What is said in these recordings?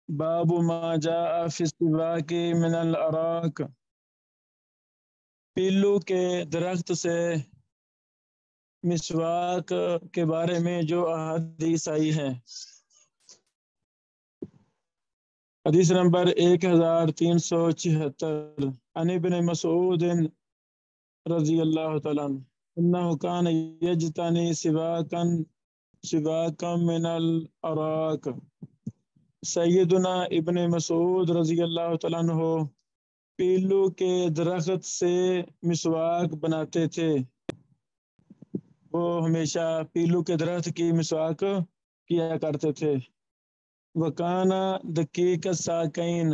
باب ما جاء فی السواک من الاراک، پیلو کے درخت سے مسواک کے بارے میں جو احادیث آئی ہیں۔ حدیث نمبر 1376 عن ابن مسعود رضی اللہ تعالیٰ عنہ انہ کان یجتنی سواکا من الاراک، سیدنا ابن مسعود رضی اللہ تعالیٰ عنہ پیلو کے درخت سے مسواک بناتے تھے، وہ ہمیشہ پیلو کے درخت کی مسواک کیا کرتے تھے۔ وکانا دقیق الساقین،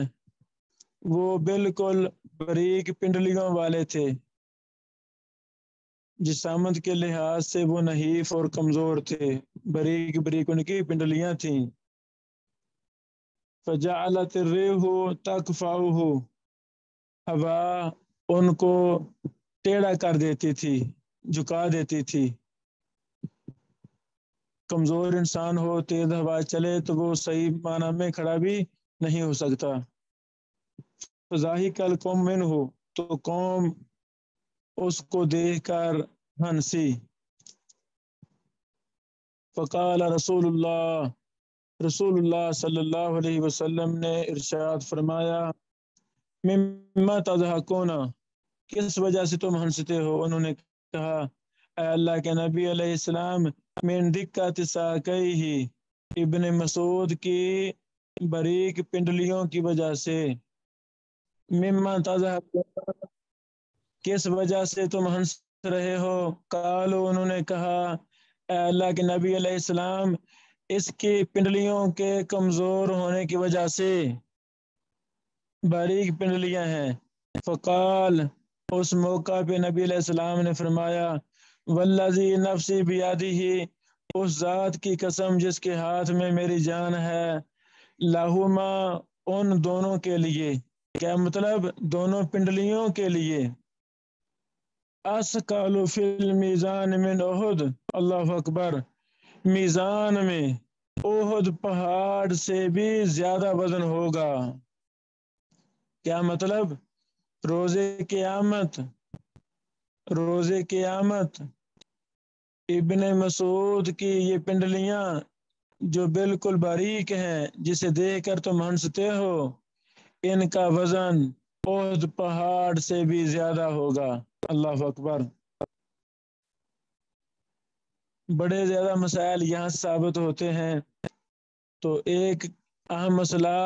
وہ بالکل باریک پنڈلیوں والے تھے، جسامت کے لحاظ سے وہ نحیف اور کمزور تھے، باریک باریک ان کی پنڈلیاں تھیں۔ فجعلت الريح تکفؤہ، ہوا ان کو ٹیڑھا کر دیتی تھی، جھکا دیتی تھی۔ کمزور انسان ہو، تیز ہوا چلے تو وہ صحیح معنی میں کھڑا بھی نہیں ہو سکتا۔ فضاحک القوم منہ، تو قوم اس کو دیکھ کر ہنسی۔ فقال رسول اللہ صلی اللہ علیہ وسلم نے ارشاد فرمایا، مما تضحکون، کس وجہ سے تم ہنستے ہو؟ انہوں نے کہا، اے اللہ کے نبی علیہ السلام، من دقت ساقیہ، ابن مسعود کی باریک پنڈلیوں کی وجہ سے۔ مما تضحکون، کس وجہ سے تم ہنس رہے ہو؟ قالو، انہوں نے کہا، اے اللہ کے نبی علیہ السلام، اس کی پنڈلیوں کے کمزور ہونے کی وجہ سے، باریک پنڈلیاں ہیں۔ فقال، اس موقع پہ نبی علیہ السلام نے فرمایا، والذی نفسی بیدہ، اس ذات کی قسم جس کے ہاتھ میں میری جان ہے، لہما، ان دونوں کے لیے، کیا مطلب؟ دونوں پنڈلیوں کے لیے، اسقال فی المیزان من احد، اللہ اکبر، میزان میں احد پہاڑ سے بھی زیادہ وزن ہوگا۔ کیا مطلب؟ روز قیامت ابن مسعود کی یہ پنڈلیاں جو بالکل باریک ہیں، جسے دیکھ کر تم ہنستے ہو، ان کا وزن احد پہاڑ سے بھی زیادہ ہوگا۔ اللہ اکبر۔ بڑے زیادہ مسائل یہاں ثابت ہوتے ہیں۔ تو ایک اہم مسئلہ،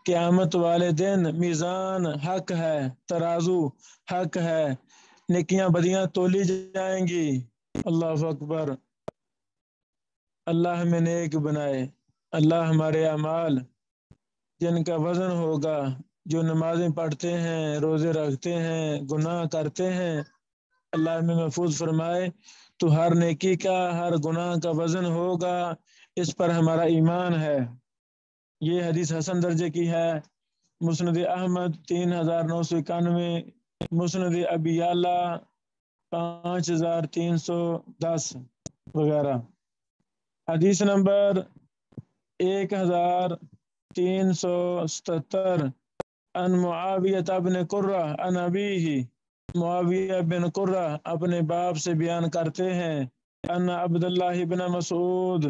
قیامت والے دن میزان حق ہے، ترازو حق ہے، نیکیاں بدیاں تولی جائیں گی۔ اللہ اکبر۔ اللہ ہمیں نیک بنائے۔ اللہ ہمارے اعمال جن کا وزن ہوگا، جو نمازیں پڑھتے ہیں، روزے رکھتے ہیں، گناہ کرتے ہیں، اللہ ہمیں محفوظ فرمائے۔ تو ہر نیکی کا، ہر گناہ کا وزن ہوگا، اس پر ہمارا ایمان ہے۔ یہ حدیث حسن درجے کی ہے۔ مسند احمد 3991، مسند ابی یعلا 5310 وغیرہ۔ حدیث نمبر 1377 عن معاویہ بن قرہ عن ابیہ، معاویہ بن قرہ اپنے باپ سے بیان کرتے ہیں، ان عبداللہ بن مسعود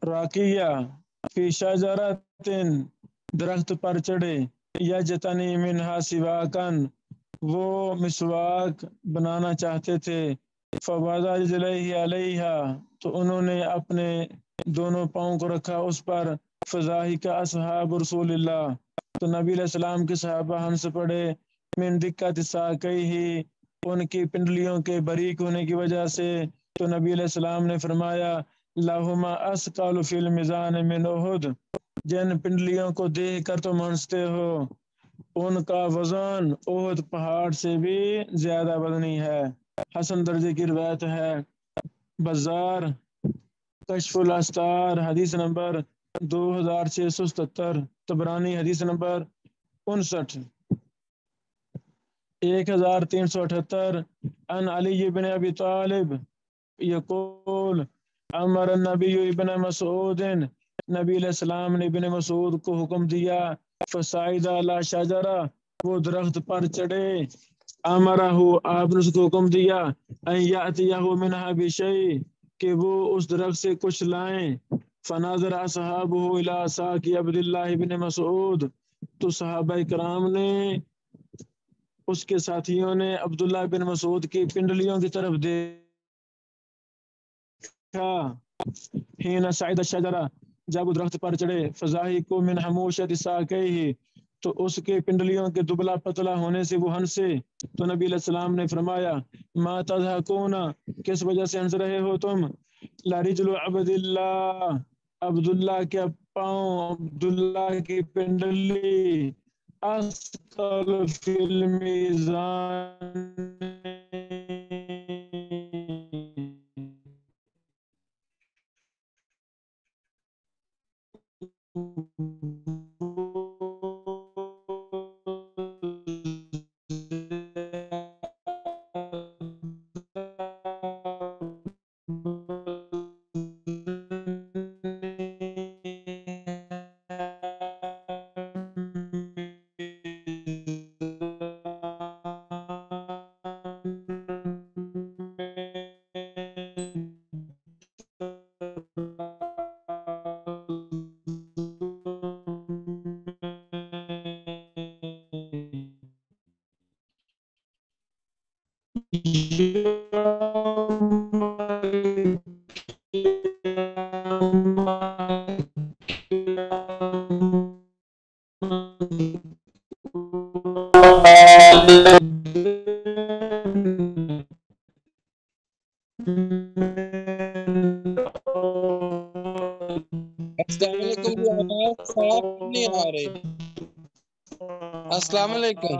راقیہ فی شجرۃ، درخت پر چڑھے، یجتنی منہا سواکن، وہ مسواک بنانا چاہتے تھے، فوضع رجلیہ علیہا، تو انہوں نے اپنے دونوں پاؤں کو رکھا اس پر، فضاحک اصحاب رسول اللہ، تو نبی علیہ السلام کے صحابہ ہنس پڑے، من دقت ساقیہ، ان کی پنڈلیوں کے باریک ہونے کی وجہ سے۔ تو نبی علیہ السلام نے فرمایا، لہما اسقال فی المیزان من احد، جن پنڈلیوں کو دیکھ کر تم ہنستے ہو، ان کا وزن احد پہاڑ سے بھی زیادہ وزنی ہے۔ حسن درجے کی روایت ہے۔ بزار کشف الاستار حدیث نمبر 2677، طبرانی حدیث نمبر 59۔ 1378 عن علی بن ابی طالب یقول امر النبی ابن مسعود، نبی علیہ السلام نے ابن مسعود کو حکم دیا، فصعد علی شجرہ، وہ درخت پر چڑھے، امرہ، آپ نے اس کو حکم دیا، ان یاتیہ منہا بشیء، کہ وہ اس درخت سے کچھ لائیں، فناظر اصحابہ الی ساق عبد اللہ بن مسعود، تو صحابہ کرام نے، اس کے ساتھیوں نے عبداللہ بن مسعود کی پنڈلیوں کی طرف دیکھا، حین صعد الشجرہ، جب وہ درخت پر چڑھے، فضاحک من حموشۃ ساقیہ، تو اس کے پنڈلیوں کے دبلا پتلا ہونے سے وہ ہنسے، تو نبی علیہ السلام نے فرمایا، ما تضحکون، کس وجہ سے ہنس رہے ہو تم، لرجل عبد اللہ، عبداللہ کے پاؤں، عبداللہ کی پنڈلی، اثقل فی المیزان، السلام علیکم جی، آواز صاف نہیں آ رہی۔ السلام علیکم۔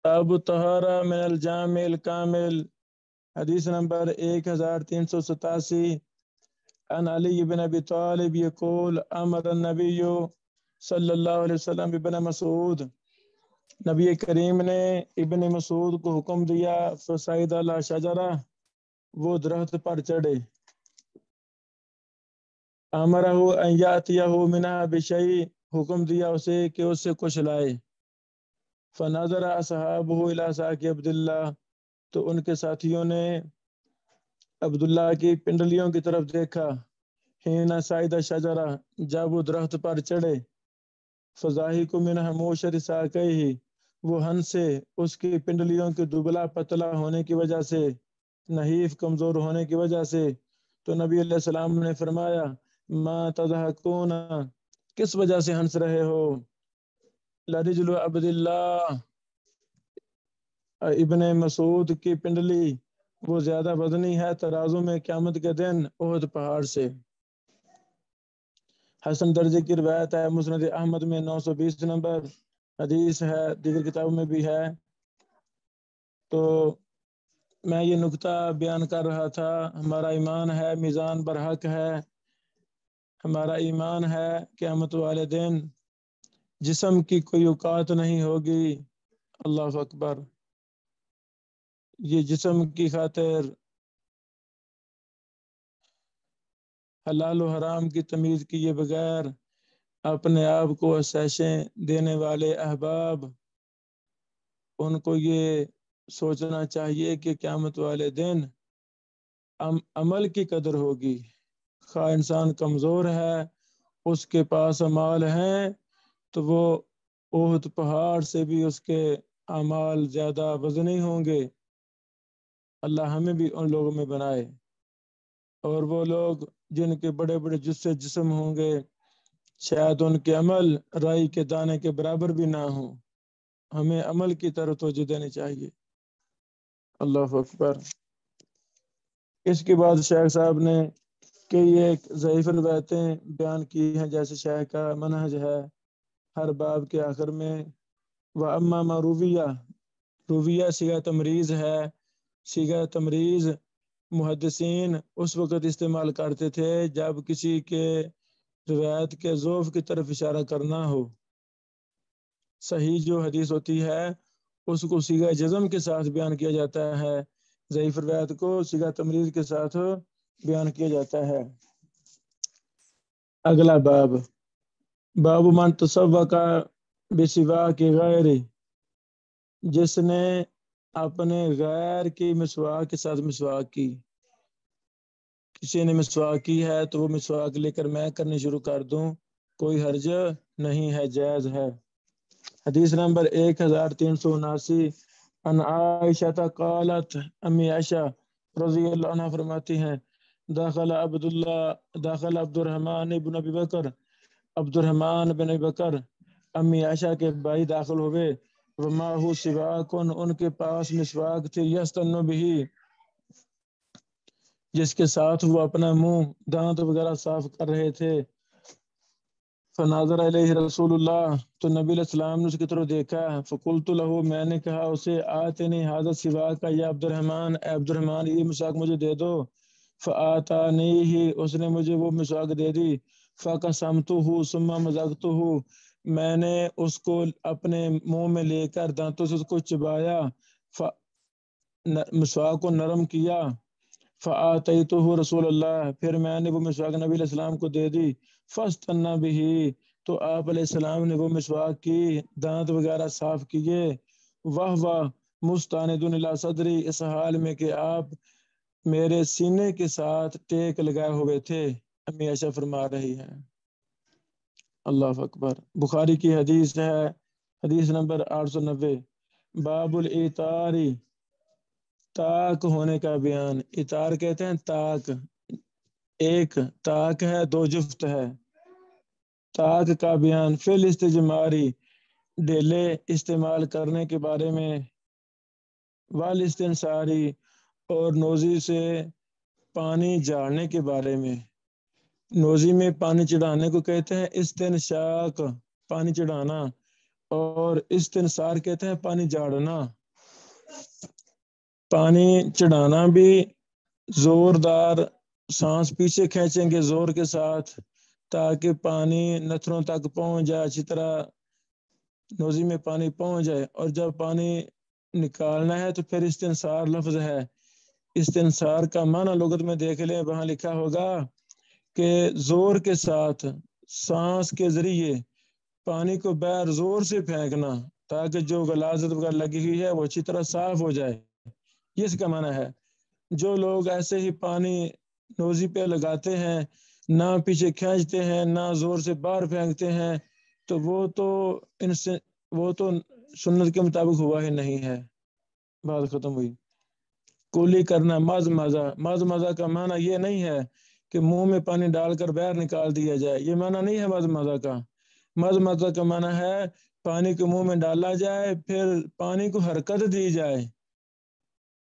کتاب الطہارہ من الجامع الکامل، حدیث نمبر 1387، عن علی بن ابی طالب یقول امر النبی صلی اللہ علیہ وسلم ابن مسعود، نبی کریم نے ابن مسعود کو حکم دیا، فصعد علی شجرہ، وہ درخت پر چڑھے، امرہ ان یاتیہ منہا بشیء، حکم دیا اسے کہ اس سے کچھ لائے، فنظر اصحابہ الی ساق عبداللہ، تو ان کے ساتھیوں نے عبداللہ کی پنڈلیوں کی طرف دیکھا، حین صعد الشجرہ، جب وہ درخت پر چڑھے، فضاحک من حموشۃ ساقیہ، وہ ہنسے اس کی پنڈلیوں کے دبلا پتلا ہونے کی وجہ سے، نحیف کمزور ہونے کی وجہ سے، تو نبی علیہ السلام نے فرمایا، ما تضحکون، کس وجہ سے ہنس رہے ہو، لرجل عبداللہ، ابن مسعود کی پنڈلی، وہ زیادہ وزنی ہے ترازو میں قیامت کے دن احد پہاڑ سے۔ حسن درجے کی روایت ہے، مسند احمد میں 920 نمبر حدیث ہے، دیگر کتابوں میں بھی ہے۔ تو میں یہ نکتہ بیان کر رہا تھا، ہمارا ایمان ہے میزان برحق ہے، ہمارا ایمان ہے قیامت والے دن جسم کی کوئی اوقات نہیں ہوگی، اللہ اکبر، یہ جسم کی خاطر حلال و حرام کی تمیز کیے بغیر اپنے آپ کو آسائشیں دینے والے احباب، ان کو یہ سوچنا چاہیے کہ قیامت والے دن عمل کی قدر ہوگی، خواہ انسان کمزور ہے، اس کے پاس اعمال ہیں تو وہ احد پہاڑ سے بھی اس کے اعمال زیادہ وزنی ہوں گے، اللہ ہمیں بھی ان لوگوں میں بنائے، اور وہ لوگ جن کے بڑے بڑے جسم ہوں گے، شاید ان کے عمل رائی کے دانے کے برابر بھی نہ ہو. ہمیں عمل کی طرف توجہ دینی چاہیے. اللہ اکبر. اس کے بعد شیخ صاحب نے کئی ایک ضعیف روایتیں بیان کی ہیں، جیسے شیخ کا منہج ہے ہر باب کے آخر میں وَأَمَّا مَا رُوِيَ، رویہ صیغہ تمریز ہے. صیغہ تمریز محدثین اس وقت استعمال کرتے تھے جب کسی کے روایت کے ضعف کی طرف اشارہ کرنا ہو. صحیح جو حدیث ہوتی ہے اس کو صیغہ جزم کے ساتھ بیان کیا جاتا ہے، ضعیف روایت کو صیغہ تمریز کے ساتھ بیان کیا جاتا ہے. اگلا باب من تصوّق بسواک غیر، جس نے اپنے غیر کی مسواک کے ساتھ مسواک کی. کسی نے مسواک کی ہے تو وہ مسواک لے کر میں کرنی شروع کر دوں، کوئی حرج نہیں ہے، جائز ہے. حدیث نمبر 1379 عن عائشہ قالت، امی عائشہ رضی اللہ عنہ فرماتی ہیں داخل عبد الرحمن بن ابی بکر، عبد الرحمن بن ابی بکر امی عائشہ کے بھائی داخل ہوئے، وما ہو سواکن، ان کے پاس مسواک تھی، یستنو بہی، جس کے ساتھ وہ اپنا منہ دانت وغیرہ صاف کر رہے تھے. فناظر علیہ رسول اللہ، تو نبی علیہ السلام نے اس کی طرف دیکھا. فقلت له، میں نے کہا اسے آتنی ھذا السواک یا عبد الرحمن، اے عبد الرحمن یہ مسواک مجھے دے دو. فآتانیہ، اس نے مجھے وہ مسواک دے دی. فقسمتہ ثم مزغتہ، میں نے اس کو اپنے منہ میں لے کر دانتوں سے اس کو چبایا، مسواک کو نرم کیا. فآتیتہ رسول اللہ، پھر میں نے وہ مسواک نبی علیہ السلام کو دے دی. فاستنى به، تو آپ علیہ السلام نے وہ مسواک کی، دانت وغیرہ صاف کیے. وہو مستند الی صدری، اس حال میں کہ آپ میرے سینے کے ساتھ ٹیک لگائے ہوئے تھے. امی عائشہ فرما رہی ہیں. اللہ اکبر. بخاری کی حدیث ہے، حدیث نمبر 890. باب الاتاری، طاق ہونے کا بیان. اتار کہتے ہیں طاق، ایک طاق ہے، دو جفت ہے. طاق کا بیان فی الاستجماری، ڈیلے استعمال کرنے کے بارے میں. والاستنصاری، اور نوزی سے پانی جھاڑنے کے بارے میں. نوزی میں پانی چڑھانے کو کہتے ہیں استنشاق، پانی چڑھانا، اور استنصار کہتے ہیں پانی جھاڑنا. پانی چڑھانا بھی زوردار سانس پیچھے کھینچیں گے زور کے ساتھ تاکہ پانی نتھنوں تک پہنچ جائے، اچھی طرح نوزی میں پانی پہنچ جائے. اور جب پانی نکالنا ہے تو پھر استنصار لفظ ہے. استنصار کا معنی لغت میں دیکھ لیں، وہاں لکھا ہوگا کہ زور کے ساتھ سانس کے ذریعے پانی کو بغیر زور سے پھینکنا تاکہ جو غلاظت وغیرہ لگی ہوئی ہے وہ اچھی طرح صاف ہو جائے. یہ اس کا معنی ہے. جو لوگ ایسے ہی پانی نوزی پہ لگاتے ہیں، نہ پیچھے کھینچتے ہیں، نہ زور سے باہر پھینکتے ہیں، تو وہ تو سنت کے مطابق ہوا ہی نہیں ہے. بات ختم ہوئی. کولی کرنا، مز مزہ کا معنی یہ نہیں ہے کہ منہ میں پانی ڈال کر باہر نکال دیا جائے، یہ معنی نہیں ہے مز مزہ کا. مز مزہ کا معنی ہے پانی کو منہ میں ڈالا جائے، پھر پانی کو حرکت دی جائے،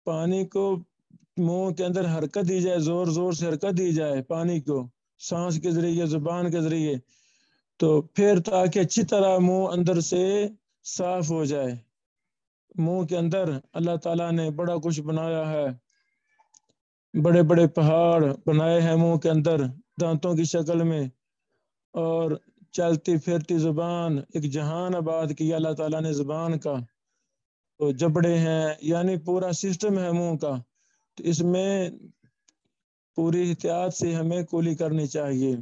پانی کو منہ کے اندر حرکت دی جائے، زور زور سے حرکت دی جائے پانی کو، سانس کے ذریعے، زبان کے ذریعے، تو پھر تاکہ اچھی طرح منہ اندر سے صاف ہو جائے. منہ کے اندر اللہ تعالیٰ نے بڑا کچھ بنایا ہے، بڑے بڑے پہاڑ بنائے ہیں منہ کے اندر دانتوں کی شکل میں، اور چلتی پھرتی زبان، ایک جہان آباد کیا اللہ تعالیٰ نے زبان کا. تو جبڑے ہیں، یعنی پورا سسٹم ہے منہ کا. تو اس میں پوری احتیاط سے ہمیں کولی کرنی چاہیے.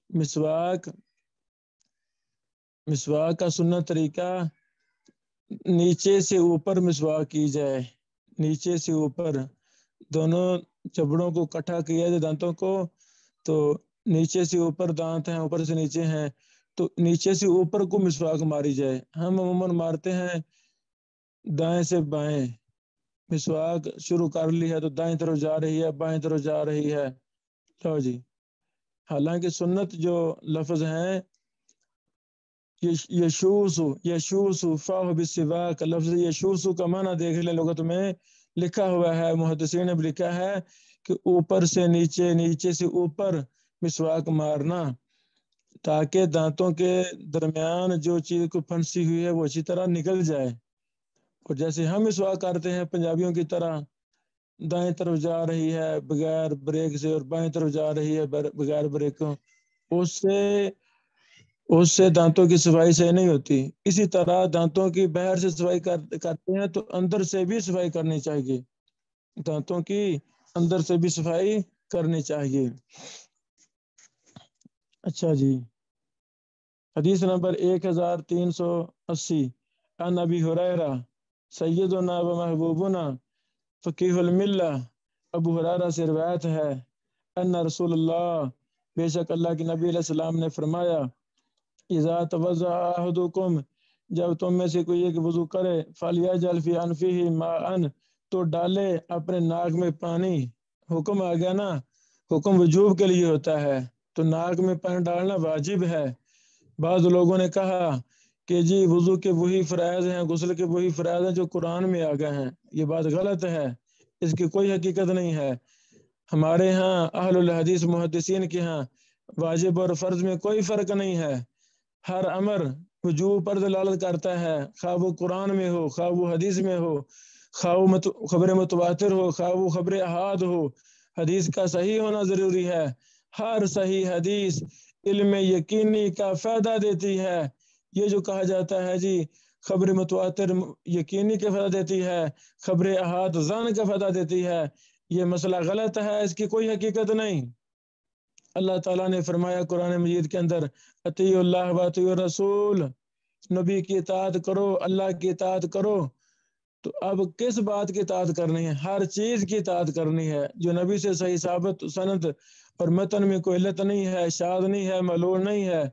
مسواک کا سنت طریقہ نیچے سے اوپر مسواک کی جائے، نیچے سے اوپر دونوں جبڑوں کو اکٹھا کیا جائے، دانتوں کو، تو نیچے سے اوپر دانت ہیں، اوپر سے نیچے ہیں، تو نیچے سے اوپر کو مسواک ماری جائے. ہم عموماً مارتے ہیں دائیں سے بائیں. مسواک شروع کر لی ہے تو دائیں طرف جا رہی ہے، بائیں طرف جا رہی ہے. لو جی، حالانکہ سنت جو لفظ ہیں یشوسو فاہ بالسواک، لفظ یشوسو کا معنی دیکھ لیں لغت میں لکھا ہوا ہے، محدثین نے بھی لکھا ہے کہ اوپر سے نیچے، نیچے سے اوپر مسواک مارنا، تاکہ دانتوں کے درمیان جو چیز کو پھنسی ہوئی ہے وہ اچھی طرح نکل جائے۔ اور جیسے ہم مسواک کرتے ہیں پنجابیوں کی طرح، دائیں طرف جا رہی ہے بغیر بریک سے اور بائیں طرف جا رہی ہے بغیر بریکوں، اس سے دانتوں کی صفائی صحیح نہیں ہوتی۔ اسی طرح دانتوں کی باہر سے صفائی کرتے ہیں تو اندر سے بھی صفائی کرنی چاہیے، دانتوں کی اندر سے بھی صفائی کرنی چاہیے۔ اچھا جی، حدیث نمبر 1380 عن ابی ہریرہ سیدنا و محبوبنا فقیہ الملہ، ابو ہریرہ سے روایت ہے ان رسول اللہ، بے شک اللہ کے نبی علیہ السلام نے فرمایا، اذا توضأ احدکم، جب تم میں سے کوئی ایک وضو کرے، فلیجعل فی انفہ ماء، تو ڈالے اپنے ناک میں پانی۔ حکم آ گیا نا، حکم وجوب کے لیے ہوتا ہے، تو ناک میں پانی ڈالنا واجب ہے۔ بعض لوگوں نے کہا کہ جی وضو کے وہی فرائض ہیں، غسل کے وہی فرائض ہیں جو قرآن میں آ گئے ہیں، یہ بات غلط ہے، اس کی کوئی حقیقت نہیں ہے۔ ہمارے ہاں اہل الحدیث محدثین کے ہاں واجب اور فرض میں کوئی فرق نہیں ہے، ہر امر وجوب پر دلالت کرتا ہے، خواہ وہ قرآن میں ہو، خواہ وہ حدیث میں ہو، خواہ وہ خبر متواتر ہو، خواہ وہ خبر احاد ہو، حدیث کا صحیح ہونا ضروری ہے۔ ہر صحیح حدیث علم یقینی کا فائدہ دیتی ہے۔ یہ جو کہا جاتا ہے جی خبر متواتر یقینی کا فائدہ دیتی ہے، خبر احاد ظن کا فائدہ دیتی ہے، یہ مسئلہ غلط ہے، اس کی کوئی حقیقت نہیں۔ اللہ تعالیٰ نے فرمایا قرآن مجید کے اندر، اطیعوا اللہ و اطیعوا الرسول، نبی کی اطاعت کرو، اللہ کی اطاعت کرو۔ تو اب کس بات کی اطاعت کرنی ہے؟ ہر چیز کی اطاعت کرنی ہے جو نبی سے صحیح ثابت سند اور متن میں کوئی علت نہیں ہے، شاذ نہیں ہے، معلول نہیں ہے،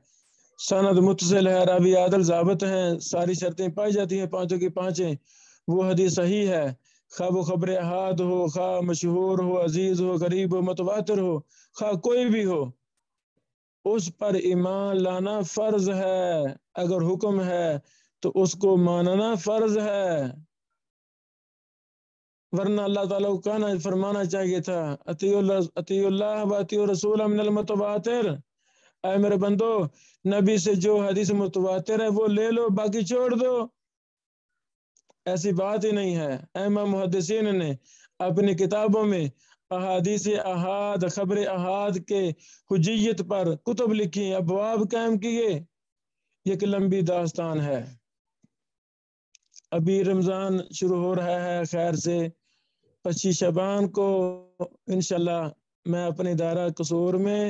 سند متصل ہے، راوی عادل ضابط ہیں، ساری شرطیں پائی جاتی ہیں پانچوں کی پانچیں، وہ حدیث صحیح ہے، خواہ وہ خبر احاد ہو، خواہ مشہور ہو، عزیز ہو، غریب ہو، متواتر ہو، خواہ کوئی بھی ہو، اس پر ایمان لانا فرض ہے۔ اگر حکم ہے تو اس کو ماننا فرض ہے، ورنہ اللہ تعالیٰ کو کہنا فرمانا چاہیے تھا اطیعوا اللہ و اطیعوا الرسول من المتواتر، اے میرے بندو نبی سے جو حدیث متواتر ہے وہ لے لو، باقی چھوڑ دو۔ ایسی بات ہی نہیں ہے۔ ائمہ محدثین نے اپنی کتابوں میں احادیث احاد، خبر احاد کے حجیت پر کتب لکھی، ابواب قائم کیے، یہ ایک لمبی داستان ہے۔ ابھی رمضان شروع ہو رہا ہے خیر سے، 25 شعبان کو انشاءاللہ میں اپنے دائرہ قصور میں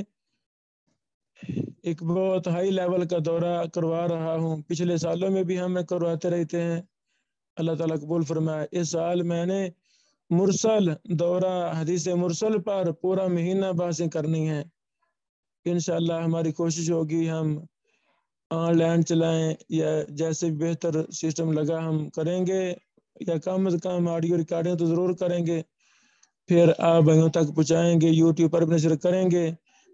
ایک بہت ہائی لیول کا دورہ کروا رہا ہوں، پچھلے سالوں میں بھی ہم کرواتے رہتے ہیں، اللہ تعالیٰ قبول فرمائے۔ اس سال میں نے مرسل دورہ حدیث مرسل پر پورا مہینہ بحثیں کرنی ہیں، انشاءاللہ ہماری کوشش ہوگی ہم آن لائن چلائیں یا جیسے بہتر سسٹم لگا ہم کریں گے، یا کم از کم آڈیو ریکارڈنگ تو ضرور کریں گے، پھر آپ بھائیوں تک پہنچائیں گے، یوٹیوب پر اپنے نشر کریں گے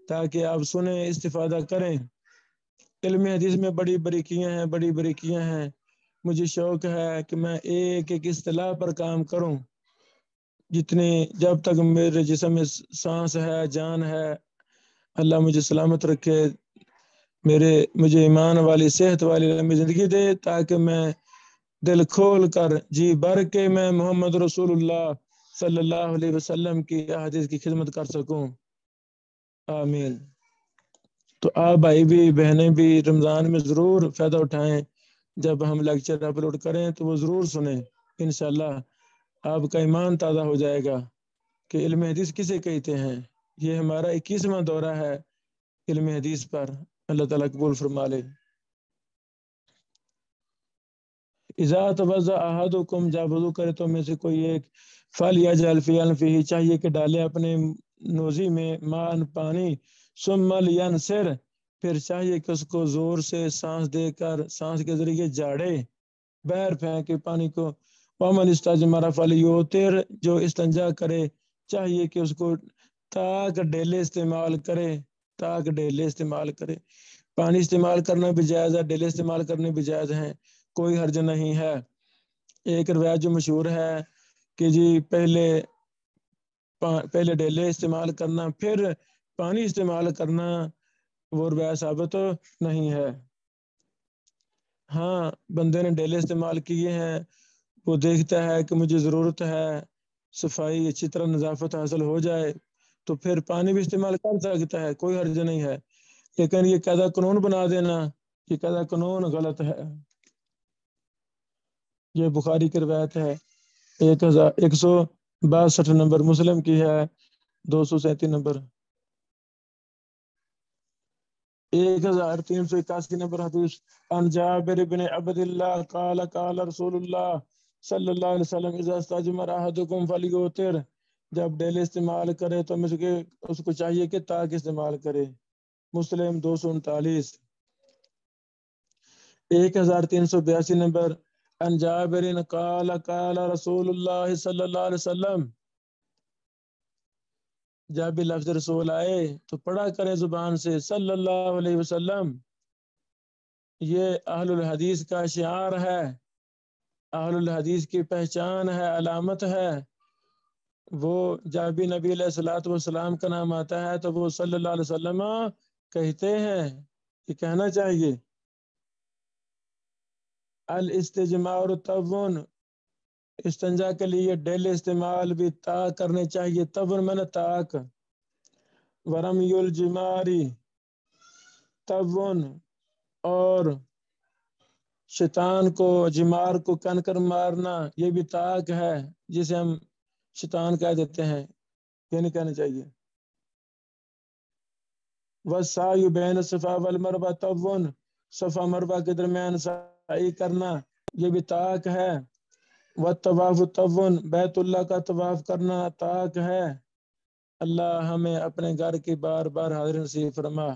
تاکہ آپ سنیں، استفادہ کریں۔ علم حدیث میں بڑی باریکیاں ہیں، بڑی باریکیاں ہیں، مجھے شوق ہے کہ میں ایک ایک اصطلاح پر کام کروں، جب تک میرے جسم میں سانس ہے، جان ہے، اللہ مجھے سلامت رکھے، مجھے ایمان والی صحت والی لمبی زندگی دے، تاکہ میں دل کھول کر جی بھر کے میں محمد رسول اللہ صلی اللہ علیہ وسلم کی احادیث کی خدمت کر سکوں، آمین۔ تو آپ بھائی بھی بہنیں بھی رمضان میں ضرور فائدہ اٹھائیں، جب ہم لیکچر اپلوڈ کریں تو وہ ضرور سنیں، انشاءاللہ آپ کا ایمان تازہ ہو جائے گا کہ علم حدیث کسے کہتے ہیں۔ یہ ہمارا 21واں دورہ ہے علم حدیث پر، اللہ تعالیٰ قبول فرما لے۔ اذا توضأ احدکم، جب وضو کرے تو میں سے کوئی ایک، فلیجعل فی انفہ، چاہیے کہ ڈالے اپنے نوزی میں، ماء پانی، ثم لینثر، پھر چاہیے کہ اس کو زور سے سانس دے کر، سانس کے ذریعے جاڑے، باہر پھینکے پانی کو۔ ومن استجمر فلیوتر، جو استنجا کرے چاہیے کہ اس کو تاک ڈیلے استعمال کرے تاکہ ڈیلے استعمال کرے۔ پانی استعمال کرنا بھی جائز ہے، ڈیلے استعمال کرنے بھی جائز ہیں، کوئی حرج نہیں ہے۔ ایک روایت جو مشہور ہے کہ جی پہلے ڈیلے استعمال کرنا پھر پانی استعمال کرنا، وہ روایت ثابت نہیں ہے۔ ہاں بندے نے ڈیلے استعمال کیے ہیں، وہ دیکھتا ہے کہ مجھے ضرورت ہے صفائی اچھی طرح نظافت حاصل ہو جائے تو پھر پانی بھی استعمال کر سکتا ہے، کوئی حرج نہیں ہے۔ لیکن یہ قاعدہ قانون بنا دینا، یہ قاعدہ قانون غلط ہے۔ یہ بخاری کی روایت ہے، 1162 نمبر، مسلم کی ہے 237 نمبر، 1381 نمبر حدیث۔ عن جابر بن عبد اللہ قال قال رسول اللہ صلی اللہ علیہ وسلم اذا استجمر احدکم فلیوتر، جب ڈیلے استعمال کرے تو اس کو چاہیے کہ تاک استعمال کرے۔ مسلم 239۔ 1382 نمبر، عن جابر قال قال رسول اللہ صلی اللہ علیہ وسلم، جب بھی لفظ رسول آئے تو پڑھا کرے زبان سے صلی اللہ علیہ وسلم۔ یہ اہل الحدیث کا شعار ہے، اہل الحدیث کی پہچان ہے، علامت ہے۔ وہ جب بھی نبی علیہ الصلوۃ والسلام کا نام آتا ہے تو وہ صلی اللہ علیہ وسلم کہتے ہیں، یہ کہنا چاہیے۔ الاستجمار طون، استنجا کے لیے ڈیلے استعمال بھی تاک کرنے چاہیے، طون میں نے تاک۔ ورمی الجماری طون، اور شیطان کو جمار کو کنکر مارنا یہ بھی تاک ہے، جسے ہم شیطان کہہ دیتے ہیں، یہ نہیں کہنا چاہیے۔ والسعی بین الصفا والمروہ طون، صفا مروہ کے درمیان سعی کرنا یہ بھی تاک ہے۔ والطواف طون، بیت اللہ کا طواف کرنا تاک ہے۔ اللہ ہمیں اپنے گھر کی بار بار حاضر نصیب فرما۔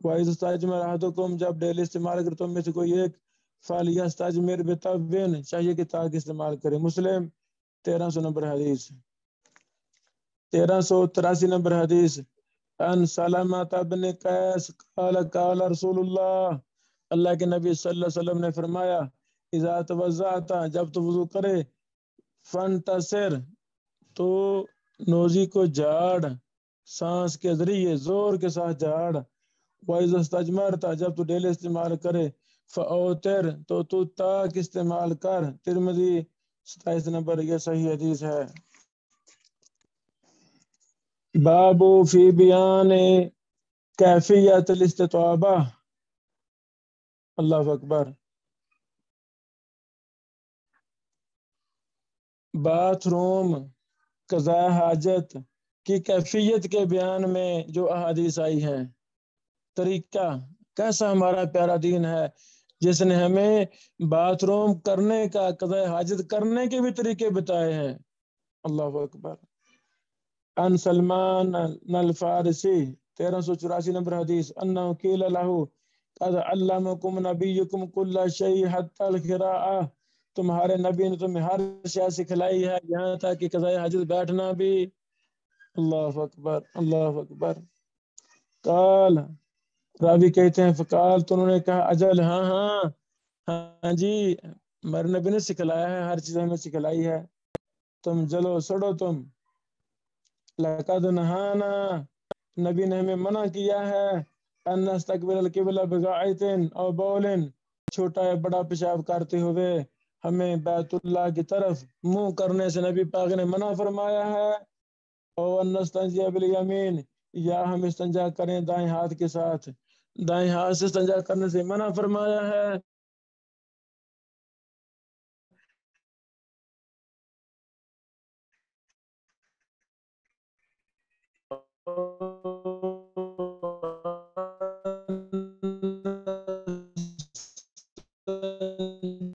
وَإِذَا اسْتَجْمَرَ أَحَدُكُمْ، جب ڈیلے استعمال کرے تم میں سے کوئی ایک، فَلْيَسْتَجْمِرْ بِطَوٍ، چاہیے کہ تاک استعمال کرے۔ مسلم 1300 نمبر حدیث۔ 1383 نمبر حدیث، عن سلمۃ بن قیس قال قال رسول اللہ، اللہ کے نبی صلی اللہ علیہ وسلم نے فرمایا، اذا توضأت، جب تو وضو کرے، فانتصر، تو نوزی کو جھاڑ، سانس کے ذریعے زور کے ساتھ جھاڑ۔ وَإِذَا اسْتَجْمَرْتَ، جب تو ڈیلے استعمال کرے، فَأَوْتِرْ، تو تاک استعمال کر۔ ترمذی 27 نمبر، یہ صحیح حدیث ہے۔ باب فی بیان کیفیت الاستطابہ، اللہ اکبر۔ باتھ روم قضاء حاجت کی کیفیت کے بیان میں جو احادیث آئی ہیں، طریقہ کیسا ہمارا پیارا دین ہے جس نے ہمیں باتھ روم کرنے کا، قضاء حاجت کرنے کے بھی طریقے بتائے ہیں، اللہ اکبر۔ عن سلمان الفارسی 1384 نمبر حدیث، انہ قیل لہ قد علمکم نبیکم کل شیء حتی القراءۃ، تمہارے نبی نے تمہیں ہر شے سکھلائی ہے، یہاں تک کہ قضاء حاجت بیٹھنا بھی۔ اللہ اکبر، اللہ اکبر۔ قال، راوی کہتے ہیں، فقال، تو انہوں نے کہا، اجل، ہاں ہاں ہاں جی، ہمارے نبی نے سکھلایا ہے، ہر چیز ہمیں سکھلائی ہے، تم جلو سڑو تم۔ لقد نہانا، نبی نے ہمیں منع کیا ہے، ان نستقبل القبلہ بغائط او بول، چھوٹا یا بڑا پیشاب کرتے ہوئے ہمیں بیت اللہ کی طرف منہ کرنے سے نبی پاک نے منع فرمایا ہے۔ او ان نستنجی بالیمین، یا ہم استنجا کریں دائیں ہاتھ کے ساتھ، دائیں ہاتھ سے استنجا کرنے سے منع فرمایا ہے۔